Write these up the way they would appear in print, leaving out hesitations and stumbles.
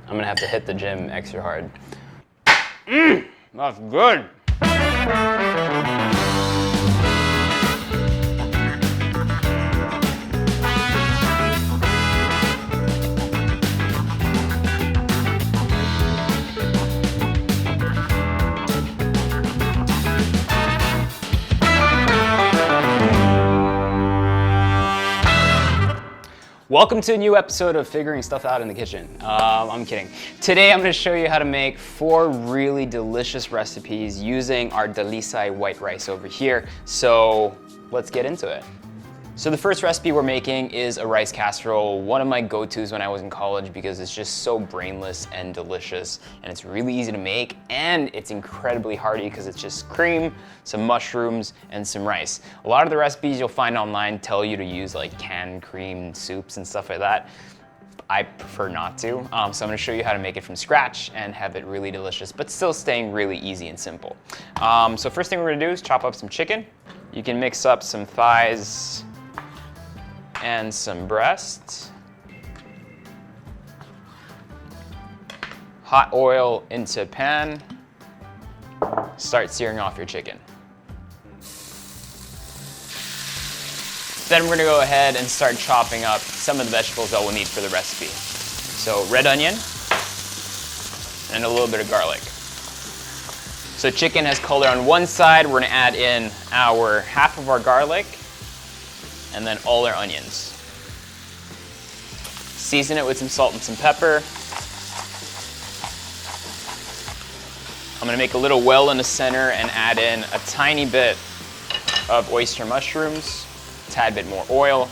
I'm gonna have to hit the gym extra hard. That's good. Welcome to a new episode of Figuring Stuff Out in the Kitchen. I'm kidding. Today I'm going to show you how to make 4 really delicious recipes using our Renucci white rice over here. So let's get into it. So the first recipe we're making is a rice casserole, one of my go-tos when I was in college because it's just so brainless and delicious, and it's really easy to make, and it's incredibly hearty because it's just cream, some mushrooms, and some rice. A lot of the recipes you'll find online tell you to use like canned cream soups and stuff like that. I prefer not to, so I'm gonna show you how to make it from scratch and have it really delicious, but still staying really easy and simple. So first thing we're gonna do is chop up some chicken. You can mix up some thighs and some breasts. Hot oil into a pan. Start searing off your chicken. Then we're gonna go ahead and start chopping up some of the vegetables that we'll need for the recipe. So red onion and a little bit of garlic. So chicken has color on one side. We're gonna add in half of our garlic and then all our onions. Season it with some salt and some pepper. I'm gonna make a little well in the center and add in a tiny bit of oyster mushrooms, a tad bit more oil.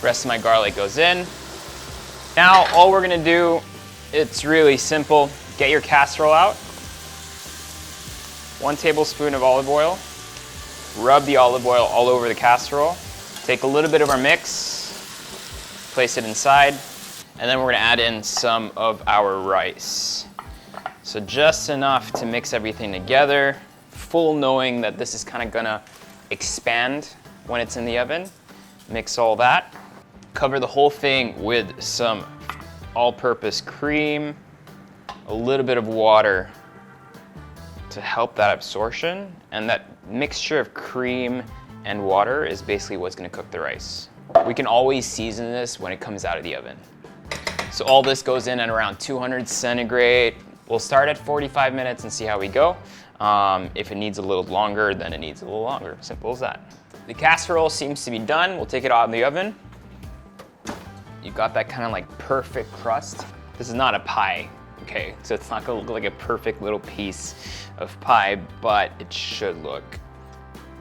Rest of my garlic goes in. Now all we're gonna do, it's really simple. Get your casserole out. 1 tablespoon of olive oil. Rub the olive oil all over the casserole. Take a little bit of our mix, place it inside, and then we're gonna add in some of our rice. So just enough to mix everything together, full knowing that this is kind of gonna expand when it's in the oven. Mix all that. Cover the whole thing with some all-purpose cream, a little bit of water to help that absorption, and that mixture of cream and water is basically what's gonna cook the rice. We can always season this when it comes out of the oven. So all this goes in at around 200 centigrade. We'll start at 45 minutes and see how we go. If it needs a little longer, then it needs a little longer. Simple as that. The casserole seems to be done. We'll take it out of the oven. You've got that kind of like perfect crust. This is not a pie. Okay, so it's not gonna look like a perfect little piece of pie, but it should look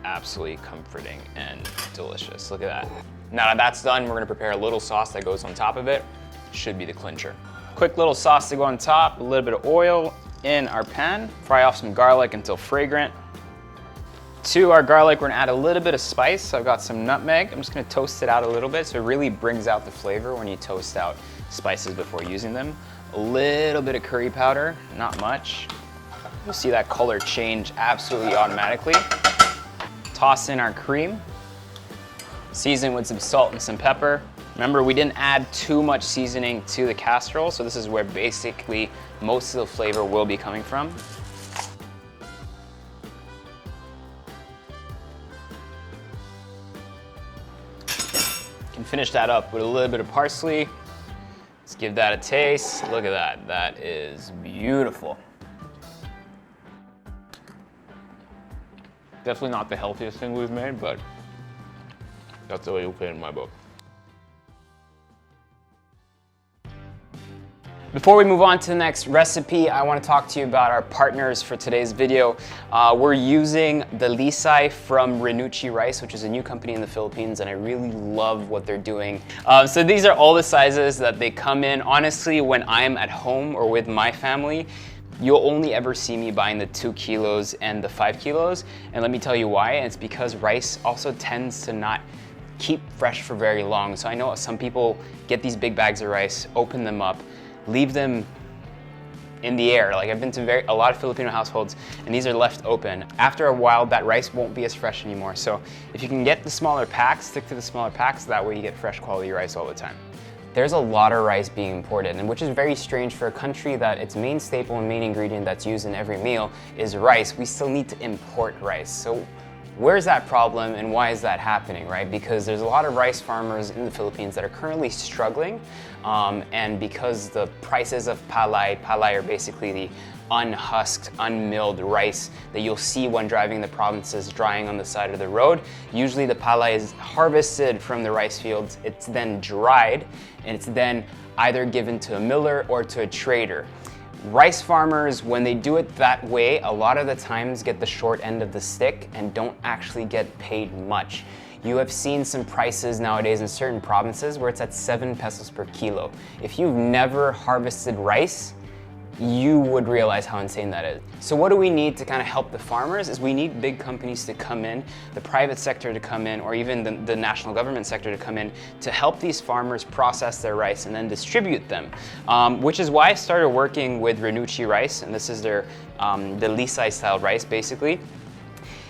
absolutely comforting and delicious. Look at that. Now that that's done, we're gonna prepare a little sauce that goes on top of it. Should be the clincher. Quick little sauce to go on top, a little bit of oil in our pan. Fry off some garlic until fragrant. To our garlic, we're gonna add a little bit of spice. So I've got some nutmeg. I'm just gonna toast it out a little bit so it really brings out the flavor when you toast out spices before using them. A little bit of curry powder, not much. You'll see that color change absolutely automatically. Toss in our cream. Season with some salt and some pepper. Remember, we didn't add too much seasoning to the casserole, so this is where basically most of the flavor will be coming from. You can finish that up with a little bit of parsley. Let's give that a taste. Look at that, that is beautiful. Definitely not the healthiest thing we've made, but that's the way you put it in my book. Before we move on to the next recipe, I want to talk to you about our partners for today's video. We're using the Renucci from Renucci Rice, which is a new company in the Philippines, and I really love what they're doing. So these are all the sizes that they come in. Honestly, when I'm at home or with my family, you'll only ever see me buying the 2 kilos and the 5 kilos. And let me tell you why. It's because rice also tends to not keep fresh for very long. So I know some people get these big bags of rice, open them up, leave them in the air. Like I've been to a lot of Filipino households and these are left open. After a while, that rice won't be as fresh anymore. So if you can get the smaller packs, stick to the smaller packs. That way you get fresh quality rice all the time. there's a lot of rice being imported, and which is very strange for a country that its main staple and main ingredient that's used in every meal is rice. We still need to import rice. So where's that problem and why is that happening, right? Because there's a lot of rice farmers in the Philippines that are currently struggling, and because the prices of palay are basically the unhusked, unmilled rice that you'll see when driving the provinces drying on the side of the road. Usually the palay is harvested from the rice fields, it's then dried, and it's then either given to a miller or to a trader. Rice farmers, when they do it that way, a lot of the times get the short end of the stick and don't actually get paid much. You have seen some prices nowadays in certain provinces where it's at 7 pesos per kilo. If you've never harvested rice, you would realize how insane that is. So what do we need to kind of help the farmers is we need big companies to come in, the private sector to come in, or even the national government sector to come in to help these farmers process their rice and then distribute them. Which is why I started working with Renucci Rice, and this is their the Lisay style rice basically.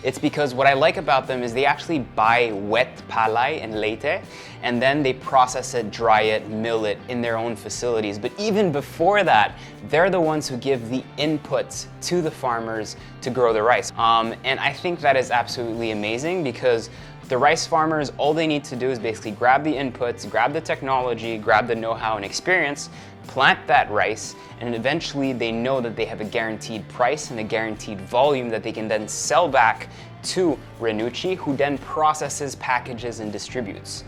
It's because what I like about them is they actually buy wet palay and leite, and then they process it, dry it, mill it in their own facilities. But even before that, they're the ones who give the inputs to the farmers to grow the rice. And I think that is absolutely amazing because the rice farmers, all they need to do is basically grab the inputs, grab the technology, grab the know-how and experience, plant that rice, and eventually they know that they have a guaranteed price and a guaranteed volume that they can then sell back to Renucci, who then processes, packages, and distributes.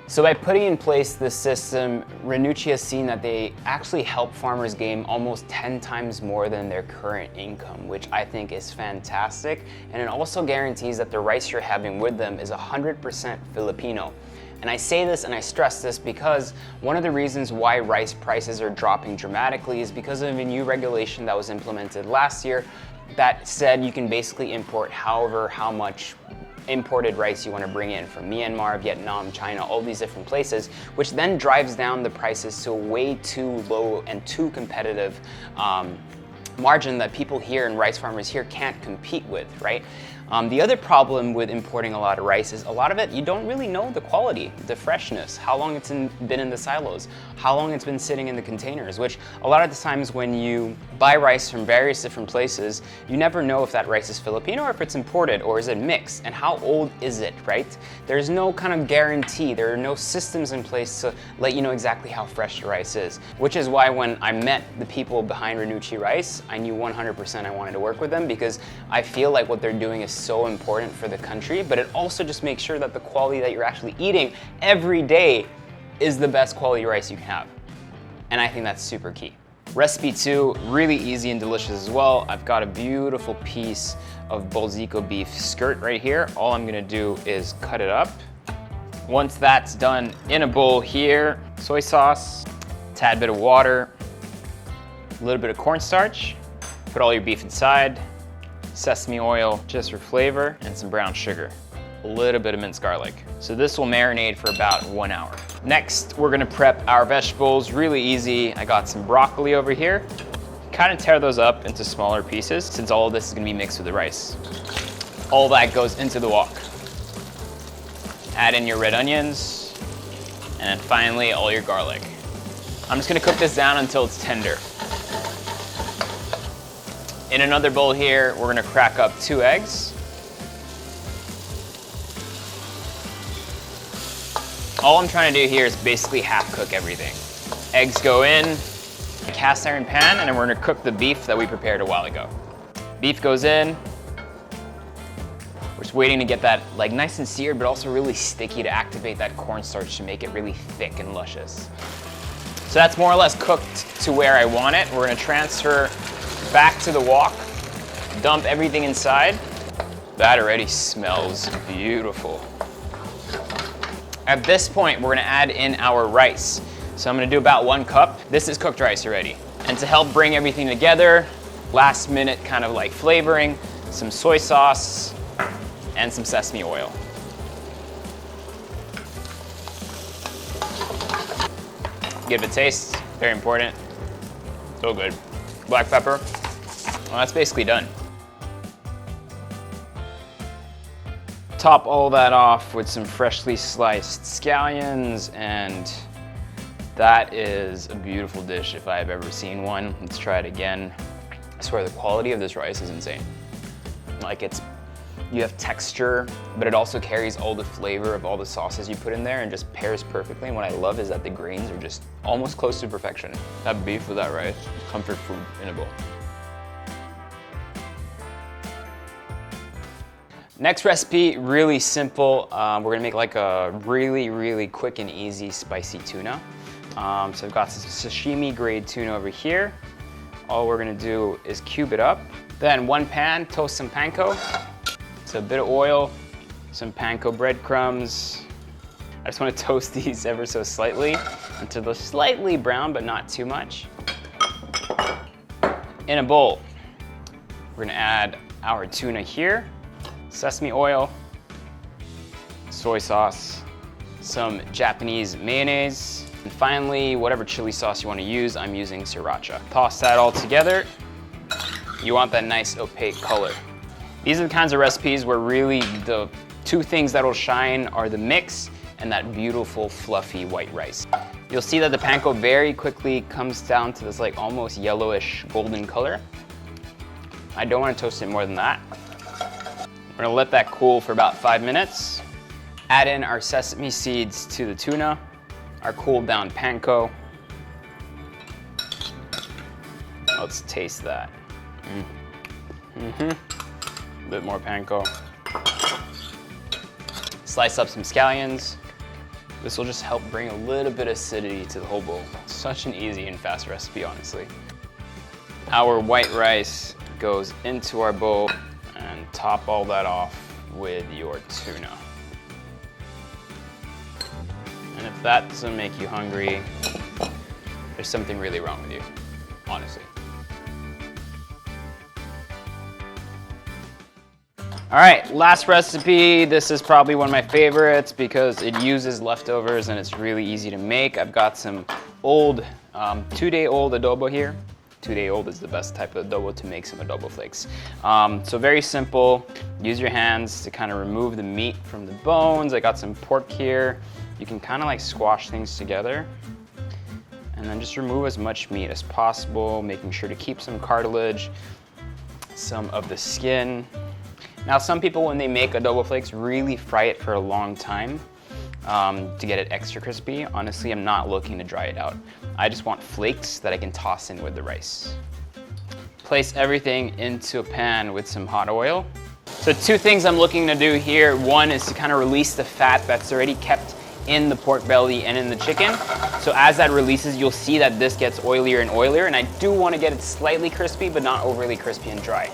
So by putting in place this system, Renucci has seen that they actually help farmers gain almost 10 times more than their current income, which I think is fantastic. And it also guarantees that the rice you're having with them is 100% Filipino. And I say this and I stress this because one of the reasons why rice prices are dropping dramatically is because of a new regulation that was implemented last year that said you can basically import how much imported rice you want to bring in from Myanmar, Vietnam, China, all these different places, which then drives down the prices to a way too low and too competitive margin that people here and rice farmers here can't compete with, right? The other problem with importing a lot of rice is a lot of it, you don't really know the quality, the freshness, how long it's been in the silos, how long it's been sitting in the containers, which a lot of the times when you buy rice from various different places, you never know if that rice is Filipino or if it's imported or is it mixed, and how old is it, right? There's no kind of guarantee, there are no systems in place to let you know exactly how fresh the rice is, which is why when I met the people behind Renucci Rice, I knew 100% I wanted to work with them because I feel like what they're doing is so important for the country, but it also just makes sure that the quality that you're actually eating every day is the best quality rice you can have. And I think that's super key. Recipe 2, really easy and delicious as well. I've got a beautiful piece of bolzico beef skirt right here. All I'm gonna do is cut it up. Once that's done, in a bowl here, soy sauce, tad bit of water, a little bit of cornstarch, put all your beef inside, sesame oil just for flavor, and some brown sugar. A little bit of minced garlic. So this will marinate for about 1 hour. Next, we're gonna prep our vegetables, really easy. I got some broccoli over here. Kind of tear those up into smaller pieces since all of this is gonna be mixed with the rice. All that goes into the wok. Add in your red onions, and then finally all your garlic. I'm just gonna cook this down until it's tender. In another bowl here, we're gonna crack up 2 eggs. All I'm trying to do here is basically half cook everything. Eggs go in, a cast iron pan, and then we're gonna cook the beef that we prepared a while ago. Beef goes in. We're just waiting to get that like nice and seared, but also really sticky to activate that cornstarch to make it really thick and luscious. So that's more or less cooked to where I want it. We're gonna transfer back to the wok, dump everything inside. That already smells beautiful. At this point, we're gonna add in our rice. So I'm gonna do about 1 cup. This is cooked rice already. And to help bring everything together, last minute kind of like flavoring, some soy sauce, and some sesame oil. Give it a taste, very important. So good. Black pepper. Well, that's basically done. Top all that off with some freshly sliced scallions and That is a beautiful dish if I've ever seen one. Let's try it again. I swear the quality of this rice is insane. Like you have texture, but it also carries all the flavor of all the sauces you put in there and just pairs perfectly. And what I love is that the grains are just almost close to perfection. That beef with that rice, comfort food in a bowl. Next recipe, really simple. We're gonna make like a really quick and easy spicy tuna. So I've got some sashimi grade tuna over here. All we're gonna do is cube it up. Then one pan, toast some panko. So a bit of oil, some panko breadcrumbs. I just wanna toast these ever so slightly until they're slightly brown, but not too much. In a bowl, we're gonna add our tuna here, sesame oil, soy sauce, some Japanese mayonnaise, and finally, whatever chili sauce you want to use, I'm using sriracha. Toss that all together. You want that nice opaque color. These are the kinds of recipes where really the two things that will shine are the mix and that beautiful fluffy white rice. You'll see that the panko very quickly comes down to this like almost yellowish golden color. I don't want to toast it more than that. We're gonna let that cool for about 5 minutes. Add in our sesame seeds to the tuna, our cooled down panko. Let's taste that. A bit more panko. Slice up some scallions. This will just help bring a little bit of acidity to the whole bowl. Such an easy and fast recipe, honestly. Our white rice goes into our bowl and top all that off with your tuna. And if that doesn't make you hungry, there's something really wrong with you, honestly. All right, last recipe. This is probably one of my favorites because it uses leftovers and it's really easy to make. I've got some old, 2-day-old adobo here. 2-day-old is the best type of adobo to make some adobo flakes. So very simple. Use your hands to kind of remove the meat from the bones. I got some pork here. You can kind of like squash things together and then just remove as much meat as possible, making sure to keep some cartilage, some of the skin. Now, some people, when they make adobo flakes, really fry it for a long time to get it extra crispy. Honestly, I'm not looking to dry it out. I just want flakes that I can toss in with the rice. Place everything into a pan with some hot oil. So 2 things I'm looking to do here. One is to kind of release the fat that's already kept in the pork belly and in the chicken. So as that releases, you'll see that this gets oilier and oilier, and I do want to get it slightly crispy, but not overly crispy and dry.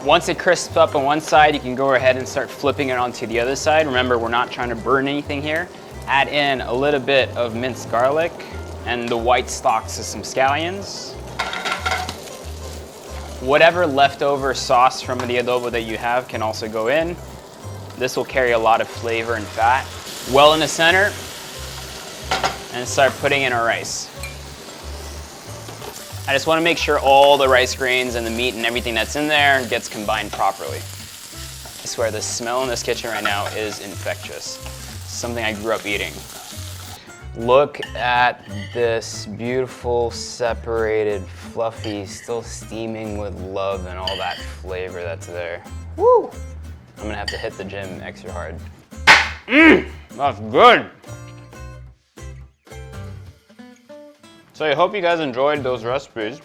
Once it crisps up on one side, you can go ahead and start flipping it onto the other side. Remember, we're not trying to burn anything here. Add in a little bit of minced garlic and the white stalks of some scallions. Whatever leftover sauce from the adobo that you have can also go in. This will carry a lot of flavor and fat. Well in the center, and start putting in our rice. I just want to make sure all the rice grains and the meat and everything that's in there gets combined properly. I swear the smell in this kitchen right now is infectious. Something I grew up eating. Look at this beautiful, separated, fluffy, still steaming with love and all that flavor that's there. Woo! I'm gonna have to hit the gym extra hard. That's good. So I hope you guys enjoyed those recipes.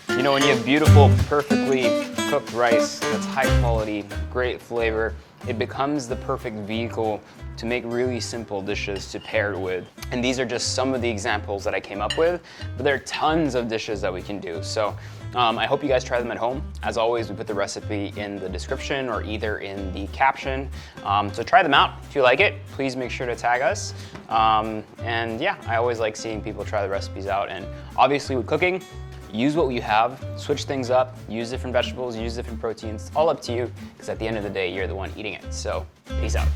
You know, when you have beautiful, perfectly cooked rice that's high quality, great flavor, it becomes the perfect vehicle to make really simple dishes to pair it with. And these are just some of the examples that I came up with, but there are tons of dishes that we can do. So I hope you guys try them at home. As always, we put the recipe in the description or either in the caption. So try them out. If you like it, please make sure to tag us. And yeah, I always like seeing people try the recipes out. And obviously with cooking, use what you have, switch things up, use different vegetables, use different proteins. It's all up to you, because at the end of the day, you're the one eating it. So peace out.